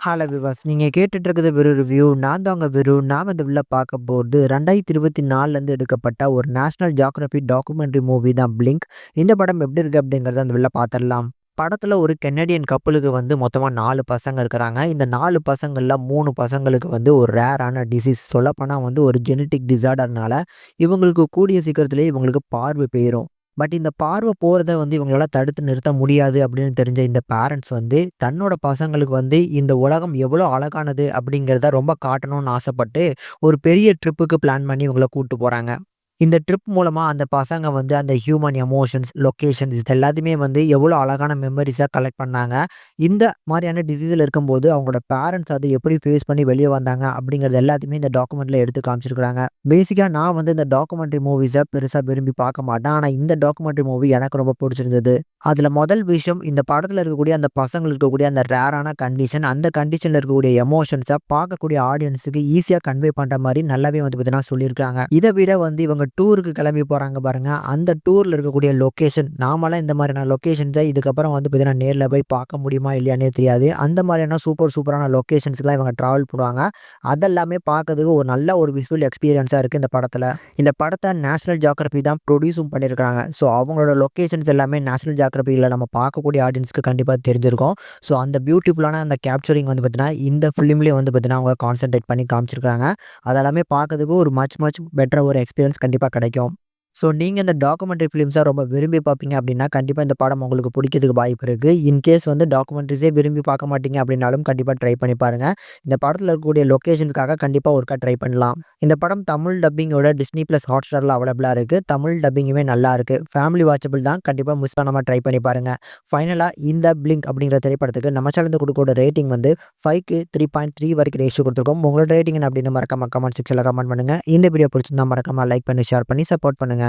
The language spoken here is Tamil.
ஹலோ விவாஸ், நீங்க கேட்டுட்டு இருக்கிறது வெறு ரிவ்யூ. நான் தாங்க வெறு. நாம இந்த உள்ள பார்க்க போறது 2024லேருந்து எடுக்கப்பட்ட ஒரு நேஷனல் ஜியோகிராஃபி டாக்குமெண்ட்ரி மூவி தான் பிளிங்க். இந்த படம் எப்படி இருக்கு அப்படிங்கிறத அந்த உள்ள பார்த்துடலாம். படத்துல ஒரு கெனடியன் கப்புலுக்கு மொத்தமா 4 பசங்க இருக்கிறாங்க. இந்த 4 பசங்கள்ல 3 பசங்களுக்கு ஒரு ரேரான டிசீஸ், சொல்லப்போனா ஒரு ஜெனடிக் டிஸார்டர்னால இவங்களுக்கு கூடிய சீக்கிரத்திலேயே இவங்களுக்கு பார்வை போயிரும். பட் இந்த பார்வை போறத இவங்களால தடுத்து நிறுத்த முடியாது அப்படின்னு தெரிஞ்ச இந்த பேரண்ட்ஸ் தன்னோட பசங்களுக்கு இந்த உலகம் எவ்வளோ அழகானது அப்படிங்கிறத ரொம்ப காட்டணும்னு ஆசைப்பட்டு ஒரு பெரிய ட்ரிப்புக்கு பிளான் பண்ணி இவங்கள கூட்டு போறாங்க. இந்த ட்ரிப் மூலமா அந்த பசங்க அந்த ஹியூமன் எமோஷன்ஸ், லொகேஷன்ஸ் இது எல்லாத்தையுமே எவ்வளோ அழகான மெமரீஸா கலெக்ட் பண்ணாங்க. இந்த மாதிரியான டிசீஸ்ல இருக்கும்போது அவங்களோட பேரண்ட்ஸ் அதை எப்படி ஃபேஸ் பண்ணி வெளியே வந்தாங்க அப்படிங்கிறது எல்லாத்தையுமே இந்த டாக்குமெண்ட்ல எடுத்து காமிச்சிருக்காங்க. பேசிக்கா நான் இந்த டாக்குமெண்ட்ரி மூவிஸை பெருசா விரும்பி பார்க்க மாட்டேன். ஆனா இந்த டாக்குமெண்ட்ரி மூவி எனக்கு ரொம்ப பிடிச்சிருந்தது. அதுல முதல் விஷயம், இந்த படத்துல இருக்கக்கூடிய அந்த பசங்களுக்கு இருக்கக்கூடிய அந்த ரேரான கண்டிஷன், அந்த கண்டிஷன்ல இருக்கக்கூடிய எமோஷன்ஸை பார்க்கக்கூடிய ஆடியன்ஸுக்கு ஈஸியா கன்வே பண்ற மாதிரி நல்லாவே பார்த்தீங்கன்னா சொல்லியிருக்காங்க. இதை விட இவங்க டூருக்கு கிளம்பி போறாங்க பாருங்க, அந்த டூர்ல இருக்கக்கூடிய லொகேஷன், நாமெல்லாம் இந்த மாதிரியான லொகேஷன்ஸை இதுக்கப்புறம் பார்த்தீங்கன்னா நேரில் போய் பார்க்க முடியுமா இல்லையானே தெரியாது. அந்த மாதிரியான சூப்பரான லொகேஷன்ஸ்க்குலாம் இவங்க டிராவல் பண்ணுவாங்க. அதெல்லாமே பார்க்கறதுக்கு ஒரு நல்ல ஒரு விஷுவல் எக்ஸ்பீரியன்ஸா இருக்கு இந்த படத்துல. இந்த படத்தை நேஷனல் ஜியோகிராஃபி தான் ப்ரொடியூஸும் பண்ணியிருக்காங்க. ஸோ அவங்களோட லொகேஷன்ஸ் எல்லாமே நேஷனல் ஜியோகிராஃபியில் நம்ம பார்க்கக்கூடிய ஆடியன்ஸ்க்கு கண்டிப்பாக தெரிஞ்சிருக்கும். ஸோ அந்த பியூட்டிஃபுல்லான அந்த கேப்சரிங் பார்த்தீங்கன்னா இந்த ஃபிலிம்லேயே பார்த்தீங்கன்னா அவங்க கான்சென்ட்ரேட் பண்ணி காமிச்சிருக்காங்க. அதெல்லாமே பார்க்கறதுக்கு ஒரு மச் பெட்டர் ஒரு எக்ஸ்பீரியன்ஸ் கண்டிப்பாக கிடைக்கும். ஸோ நீங்க இந்த டாக்குமெண்ட்ரி ஃபிலிம்ஸை ரொம்ப விரும்பி பார்ப்பீங்க அப்படின்னா, கண்டிப்பா இந்த படம் உங்களுக்கு பிடிக்கிறதுக்கு வாய்ப்பு இருக்கு. இன்கேஸ் டாக்குமெண்ட்ரிஸே விரும்பி பார்க்க மாட்டீங்க அப்படின்னாலும் கண்டிப்பா ட்ரை பண்ணி பாருங்க. இந்த படத்துல இருக்கக்கூடிய லொகேஷன்ஸ்க்காக கண்டிப்பா ஒருக்கா ட்ரை பண்ணலாம். இந்த படம் தமிழ் டப்பிங்கோட டிஸ்னி பிளஸ் ஹாட்ஸ்டார்ல அவைலபிளா இருக்கு. தமிழ் டப்பிங்குமே நல்லா இருக்கு. ஃபேமிலி வாட்சபிள் தான். கண்டிப்பா மிஸ் பண்ணாம ட்ரை பண்ணி பாருங்க. ஃபைனலா இந்த பிளிங்க் அப்படிங்கிற திரைப்படத்துக்கு நம்ம சேனல்ல கொடுக்கக்கூடிய ரேட்டிங் 5க்கு 3.3 வரைக்கும் ரேஷியோ கொடுத்துருக்கோம். உங்களோட ரேட்டிங் என்ன அப்படின்னு மறக்காம கமெண்ட் செக்ஷன்ல கமெண்ட் பண்ணுங்க. இந்த வீடியோ பிடிச்சிருந்தா மறக்காம லைக் பண்ணி ஷேர் பண்ணி சப்போர்ட் பண்ணுங்க.